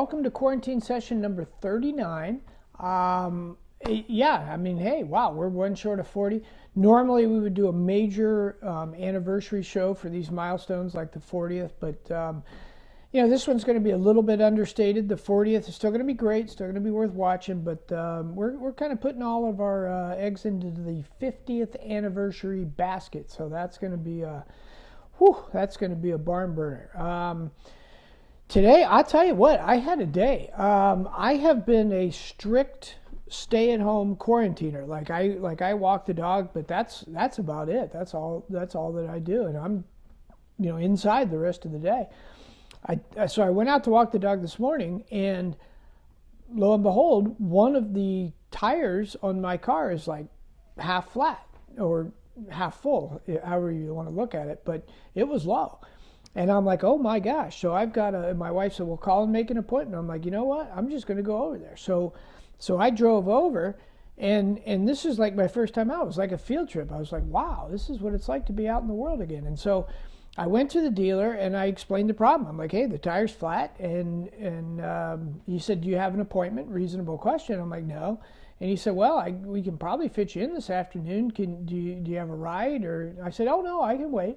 welcome to quarantine session number 39. Yeah, I mean, hey, wow, we're one short of 40. Normally, we would do a major anniversary show for these milestones like the 40th, but this one's going to be a little bit understated. The 40th is still going to be great, still going to be worth watching, but we're kind of putting all of our eggs into the 50th anniversary basket, so that's going to be a barn burner. Today, I'll tell you what, I had a day. I have been a strict stay-at-home quarantiner. Like I walk the dog, but that's about it. That's all that I do, and I'm inside the rest of the day. So I went out to walk the dog this morning, and lo and behold, one of the tires on my car is like half flat or half full, however you want to look at it, but it was low. And I'm like, oh my gosh. So my wife said, well, call and make an appointment. I'm like, you know what? I'm just going to go over there. So I drove over, and this is like my first time out. It was like a field trip. I was like, wow, this is what it's like to be out in the world again. And so I went to the dealer and I explained the problem. I'm like, hey, the tire's flat. And he said, do you have an appointment? Reasonable question. I'm like, no. And he said, well, we can probably fit you in this afternoon. Do you have a ride? Or I said, oh no, I can wait.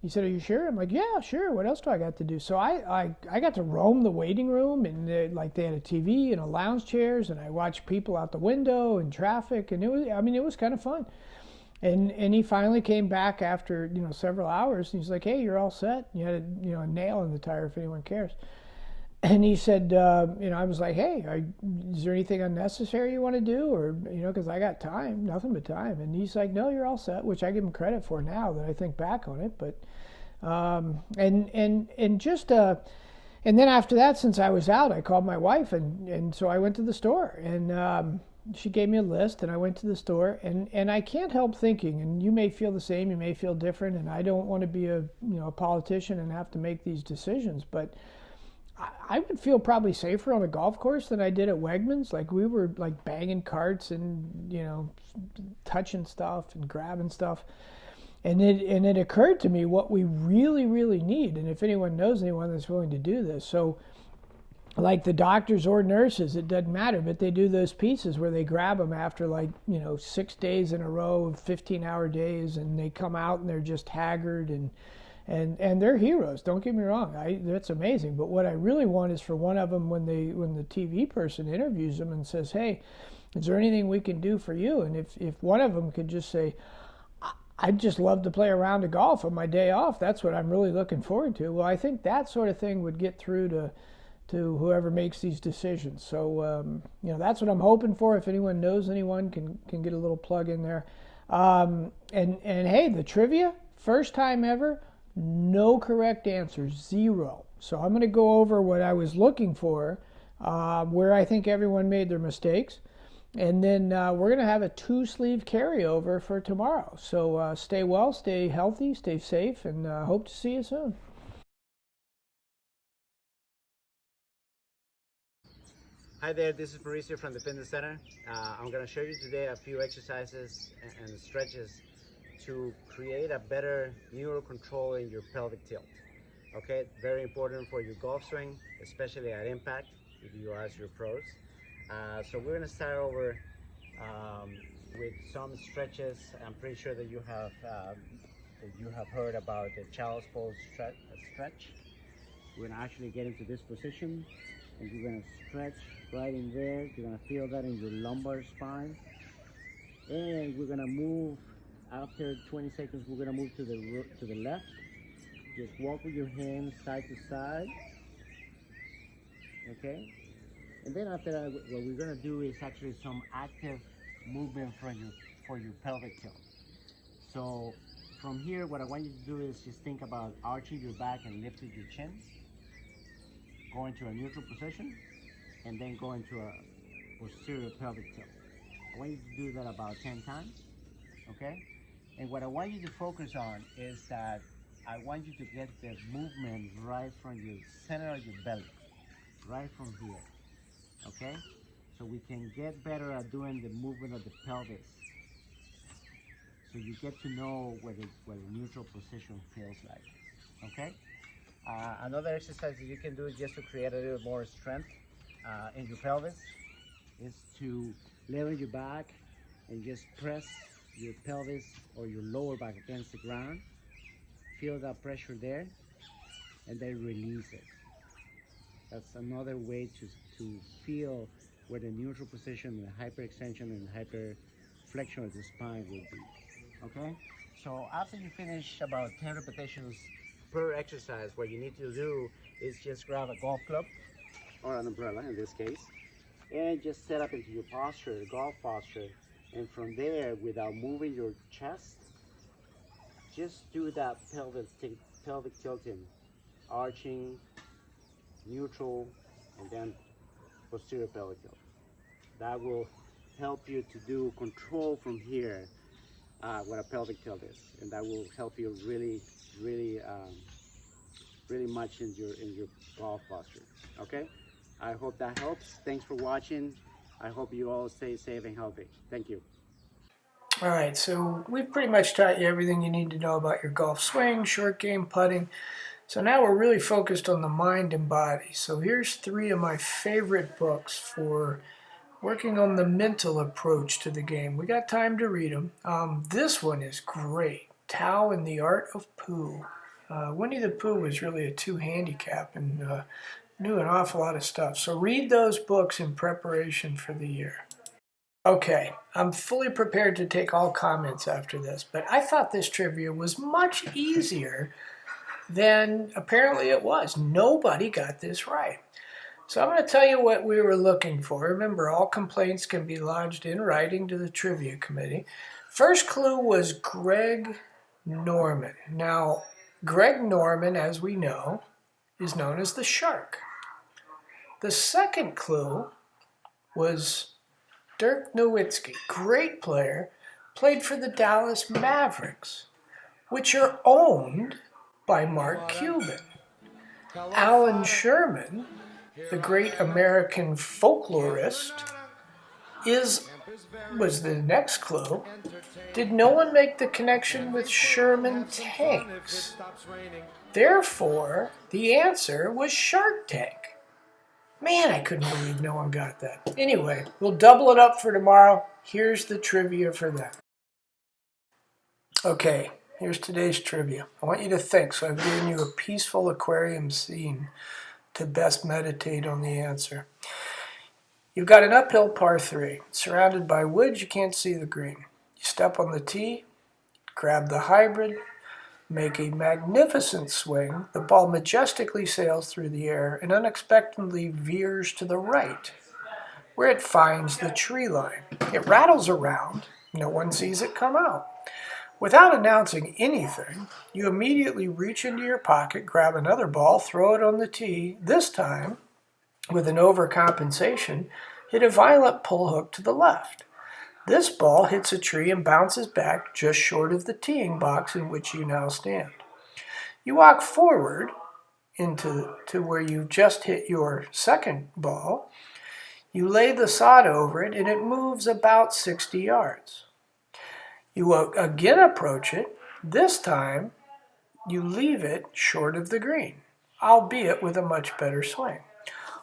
He said, are you sure? I'm like, yeah, sure. What else do I got to do? So I got to roam the waiting room, and they had a TV and a lounge chairs, and I watched people out the window and traffic, and it was kind of fun. And he finally came back after several hours, and he's like, hey, you're all set. You had a nail in the tire if anyone cares. And he said, I was like, hey, is there anything unnecessary you want to do? Or, because I got time, nothing but time. And he's like, no, you're all set, which I give him credit for now that I think back on it. But, and then after that, since I was out, I called my wife, and so I went to the store, and she gave me a list, and I went to the store, and I can't help thinking, and you may feel the same, you may feel different, and I don't want to be a politician and have to make these decisions, but I would feel probably safer on a golf course than I did at Wegmans. Like, we were like banging carts and touching stuff and grabbing stuff, and it occurred to me what we really, really need, and if anyone knows anyone that's willing to do this. So like the doctors or nurses, it doesn't matter, but they do those pieces where they grab them after 6 days in a row of 15-hour days, and they come out and they're just haggard, and they're heroes. Don't get me wrong, that's amazing. But what I really want is for one of them, when the TV person interviews them and says, hey, is there anything we can do for you? And if one of them could just say, I'd just love to play a round of golf on my day off, that's what I'm really looking forward to. Well, I think that sort of thing would get through to whoever makes these decisions. So that's what I'm hoping for. If anyone knows anyone, can get a little plug in there. And hey, the trivia, first time ever, no correct answers, 0. So I'm going to go over what I was looking for, where I think everyone made their mistakes, and then we're going to have a 2-sleeve carryover for tomorrow. So stay well, stay healthy, stay safe, and hope to see you soon. Hi there, this is Mauricio from the Fitness Center. I'm going to show you today a few exercises and stretches to create a better neural control in your pelvic tilt. Okay, very important for your golf swing, especially at impact if you ask your pros. So we're going to start over with some stretches. I'm pretty sure that you have heard about the child's pose stretch. We're going to actually get into this position, and you're going to stretch right in there. You're going to feel that in your lumbar spine, and we're going to move. After 20 seconds, we're going to move to the left. Just walk with your hands side to side. Okay? And then after that, what we're going to do is actually some active movement for your pelvic tilt. So from here, what I want you to do is just think about arching your back and lifting your chin. Go into a neutral position, and then go into a posterior pelvic tilt. I want you to do that about 10 times. Okay? And what I want you to focus on is that I want you to get the movement right from your center of your belly, right from here, okay? So we can get better at doing the movement of the pelvis. So you get to know what a neutral position feels like, okay? Another exercise that you can do is just to create a little more strength in your pelvis is to lay on your back and just press your pelvis or your lower back against the ground. Feel that pressure there and then release it. That's another way to feel where the neutral position, the hyperextension and hyperflexion of the spine will be. Okay? So after you finish about 10 repetitions per exercise, what you need to do is just grab a golf club or an umbrella in this case, and just set up into your posture, golf posture, and from there, without moving your chest, just do that pelvic tilting, arching, neutral, and then posterior pelvic tilt. That will help you to do control from here, what a pelvic tilt is, and that will help you really much in your golf posture. Okay, I hope that helps. Thanks for watching. I hope you all stay safe and healthy. Thank you. All right, so we've pretty much taught you everything you need to know about your golf swing, short game, putting. So now we're really focused on the mind and body. So here's 3 of my favorite books for working on the mental approach to the game. We got time to read them. This one is great, Tao and the Art of Pooh. Winnie the Pooh was really a 2 handicap and knew an awful lot of stuff. So read those books in preparation for the year. Okay, I'm fully prepared to take all comments after this, but I thought this trivia was much easier than apparently it was. Nobody got this right. So I'm going to tell you what we were looking for. Remember, all complaints can be lodged in writing to the trivia committee. First clue was Greg Norman. Now, Greg Norman, as we know, is known as the Shark. The second clue was Dirk Nowitzki, great player, played for the Dallas Mavericks, which are owned by Mark Cuban. Alan Sherman, the great American folklorist, was the next clue. Did no one make the connection with Sherman tanks? Therefore, the answer was Shark Tank. Man, I couldn't believe no one got that. Anyway, we'll double it up for tomorrow. Here's the trivia for that. Okay, here's today's trivia. I want you to think, so I've given you a peaceful aquarium scene to best meditate on the answer. You've got an uphill par 3, surrounded by woods, you can't see the green. You step on the tee, grab the hybrid, make a magnificent swing. The ball majestically sails through the air and unexpectedly veers to the right, where it finds the tree line. It rattles around. No one sees it come out. Without announcing anything, you immediately reach into your pocket, grab another ball, throw it on the tee. This time, with an overcompensation, hit a violent pull hook to the left. This ball hits a tree and bounces back just short of the teeing box in which you now stand. You walk forward to where you just hit your second ball. You lay the sod over it and it moves about 60 yards. You again approach it. This time you leave it short of the green, albeit with a much better swing.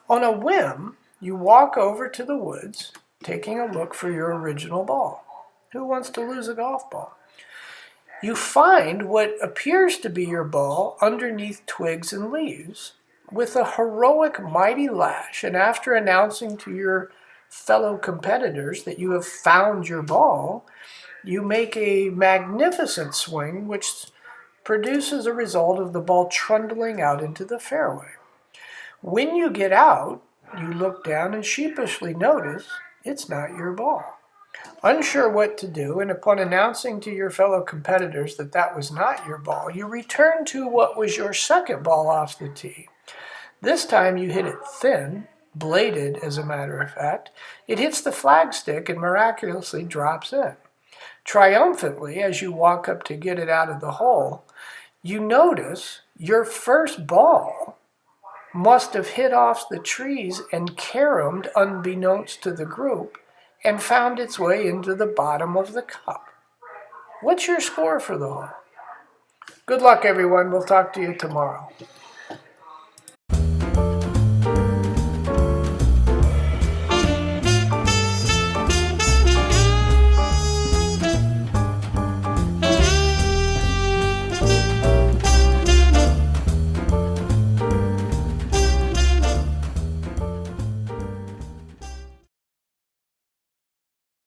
On a whim, you walk over to the woods, taking a look for your original ball. Who wants to lose a golf ball? You find what appears to be your ball underneath twigs and leaves. With a heroic mighty lash, and after announcing to your fellow competitors that you have found your ball, you make a magnificent swing which produces a result of the ball trundling out into the fairway. When you get out, you look down and sheepishly notice it's not your ball. Unsure what to do, and upon announcing to your fellow competitors that that was not your ball, you return to what was your second ball off the tee. This time you hit it thin, bladed as a matter of fact. It hits the flagstick and miraculously drops in. Triumphantly, as you walk up to get it out of the hole, you notice your first ball must have hit off the trees and caromed unbeknownst to the group and found its way into the bottom of the cup. What's your score for the hole? Good luck, everyone. We'll talk to you tomorrow.